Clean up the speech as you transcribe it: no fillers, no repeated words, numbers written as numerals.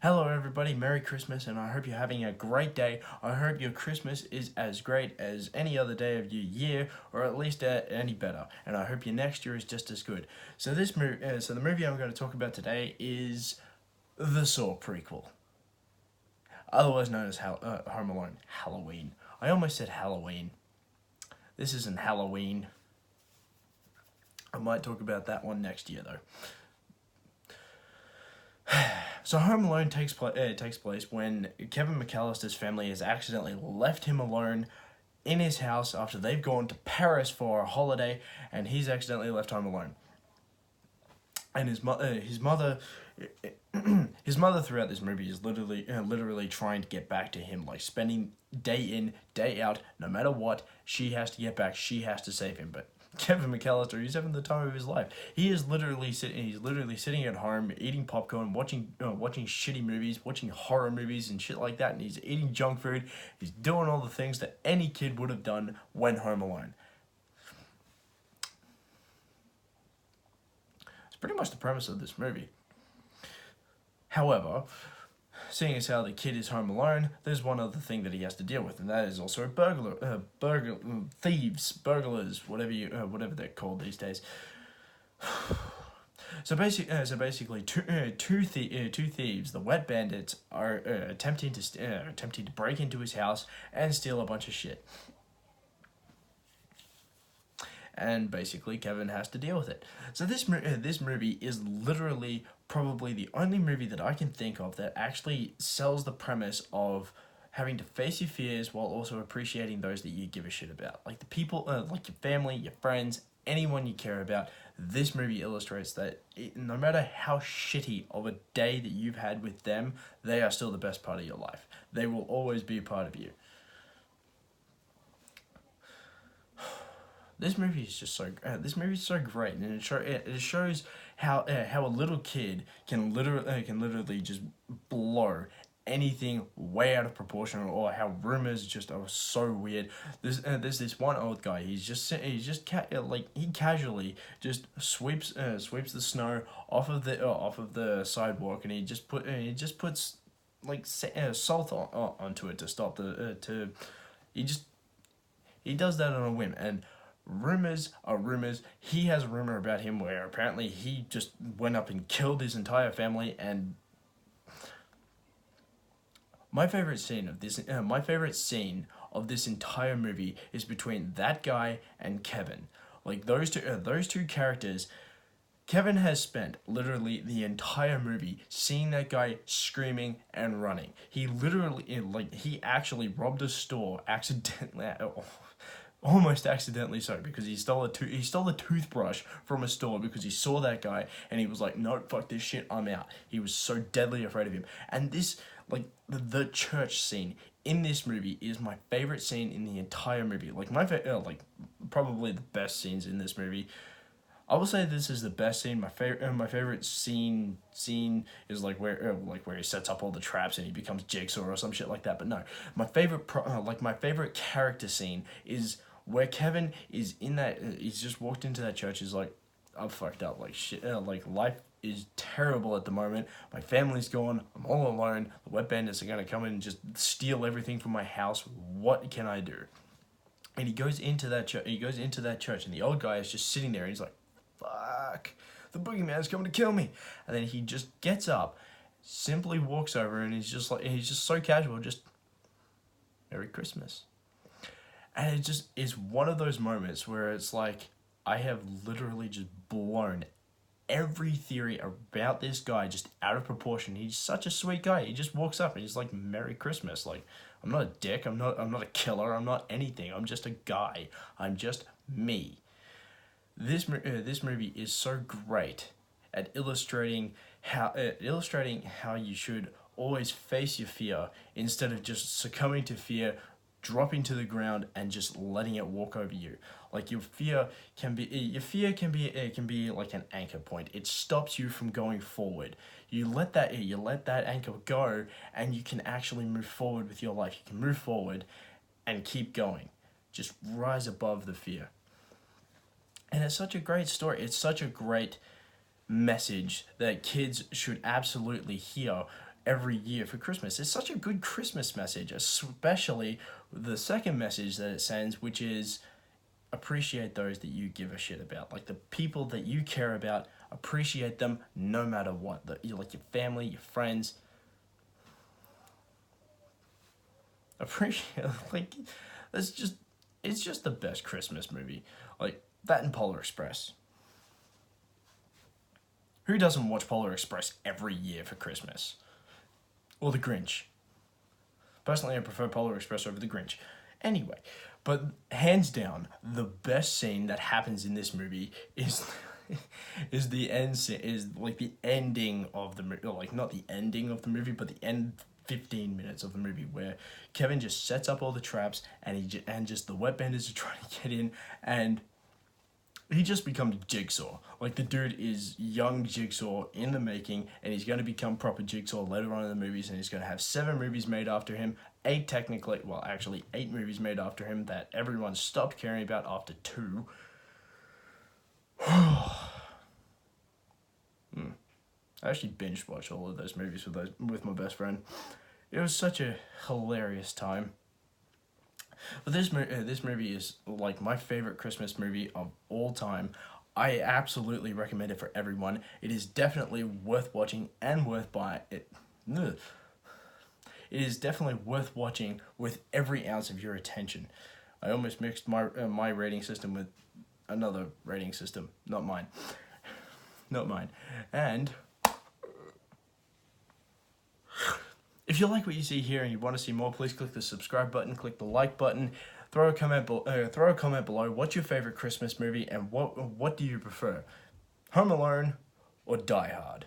Hello, everybody. Merry Christmas, and I hope you're having a great day. I hope your Christmas is as great as any other day of your year, or at least any better. And I hope your next year is just as good. So the movie I'm going to talk about today is the Saw prequel, otherwise known as Home Alone. Halloween. I almost said Halloween. This isn't Halloween. I might talk about that one next year, though. So Home Alone takes place when Kevin McAllister's family has accidentally left him alone in his house after they've gone to Paris for a holiday, and he's accidentally left home alone. And his mother throughout this movie is literally trying to get back to him, like spending day in, day out, no matter what. She has to get back. She has to save him, but Kevin McAllister, he's having the time of his life. He's literally sitting at home, eating popcorn, watching shitty movies, watching horror movies and shit like that, and he's eating junk food. He's doing all the things that any kid would have done when home alone. It's pretty much the premise of this movie. However, seeing as how the kid is home alone, there's one other thing that he has to deal with, and that is also burglars, whatever they're called these days. So basically, two thieves, the Wet Bandits, are attempting to break into his house and steal a bunch of shit. And basically, Kevin has to deal with it. So this movie is literally probably the only movie that I can think of that actually sells the premise of having to face your fears while also appreciating those that you give a shit about, like the people, like your family, your friends, anyone you care about. This movie illustrates that no matter how shitty of a day that you've had with them, they are still the best part of your life. They will always be a part of you. This movie is just so. This movie is so great, and it shows how a little kid can literally just blow anything way out of proportion, or how rumors just are so weird. There's this one old guy. He casually just sweeps the snow off of the sidewalk, and he just puts like salt onto it to stop he just he does that on a whim. And rumors are rumors. He has a rumor about him where apparently he just went up and killed his entire family. And my favorite scene of this entire movie is between that guy and Kevin. Like those two characters. Kevin has spent literally the entire movie seeing that guy screaming and running. He actually robbed a store accidentally. Almost accidentally, so, because he stole a toothbrush from a store because he saw that guy and he was like, no, fuck this shit, I'm out. He was so deadly afraid of him. And this, like, the church scene in this movie is my favorite scene in the entire movie. Like probably the best scenes in this movie. I will say this is the best scene. My favorite scene is where he sets up all the traps and he becomes Jigsaw or some shit like that. But no, my favorite character scene is where Kevin is in that. He's just walked into that church. He's like, I'm fucked up. Like shit. Like life is terrible at the moment. My family's gone. I'm all alone. The Wet Bandits are gonna come in and just steal everything from my house. What can I do? And he goes into that church, and the old guy is just sitting there, and he's like, fuck, the boogeyman's coming to kill me. And then he just gets up, simply walks over, and he's just so casual, just, Merry Christmas. And it just is one of those moments where it's like, I have literally just blown every theory about this guy just out of proportion. He's such a sweet guy. He just walks up and he's like, Merry Christmas. Like, I'm not a dick, I'm not a killer, I'm not anything. I'm just a guy. I'm just me. This movie is so great at illustrating how you should always face your fear instead of just succumbing to fear, dropping to the ground and just letting it walk over you. Like your fear can be like an anchor point. It stops you from going forward. You let that anchor go, and you can actually move forward with your life. You can move forward and keep going. Just rise above the fear. And it's such a great story. It's such a great message that kids should absolutely hear every year for Christmas. It's such a good Christmas message, especially the second message that it sends, which is appreciate those that you give a shit about. Like the people that you care about, appreciate them no matter what. Like your family, your friends. Appreciate, like, it's just the best Christmas movie. Like that and Polar Express. Who doesn't watch Polar Express every year for Christmas? Or The Grinch. Personally, I prefer Polar Express over The Grinch. Anyway, but hands down, the best scene that happens in this movie is is the end is like the ending of the movie, like not the ending of the movie, but the end 15 minutes of the movie where Kevin just sets up all the traps and just the wet bandits are trying to get in, and he just becomes Jigsaw. Like the dude is young Jigsaw in the making, and he's going to become proper Jigsaw later on in the movies, and he's going to have 7 movies made after him, 8 technically, well actually 8 movies made after him that everyone stopped caring about after 2. I actually binge watched all of those movies with my best friend. It was such a hilarious time. But this movie is like my favorite Christmas movie of all time. I absolutely recommend it for everyone. It is definitely worth watching and worth buying. It is definitely worth watching with every ounce of your attention. I almost mixed my rating system with another rating system, not mine. Not mine. And if you like what you see here and you want to see more, please click the subscribe button, click the like button, throw a comment below. What's your favorite Christmas movie and what do you prefer? Home Alone or Die Hard?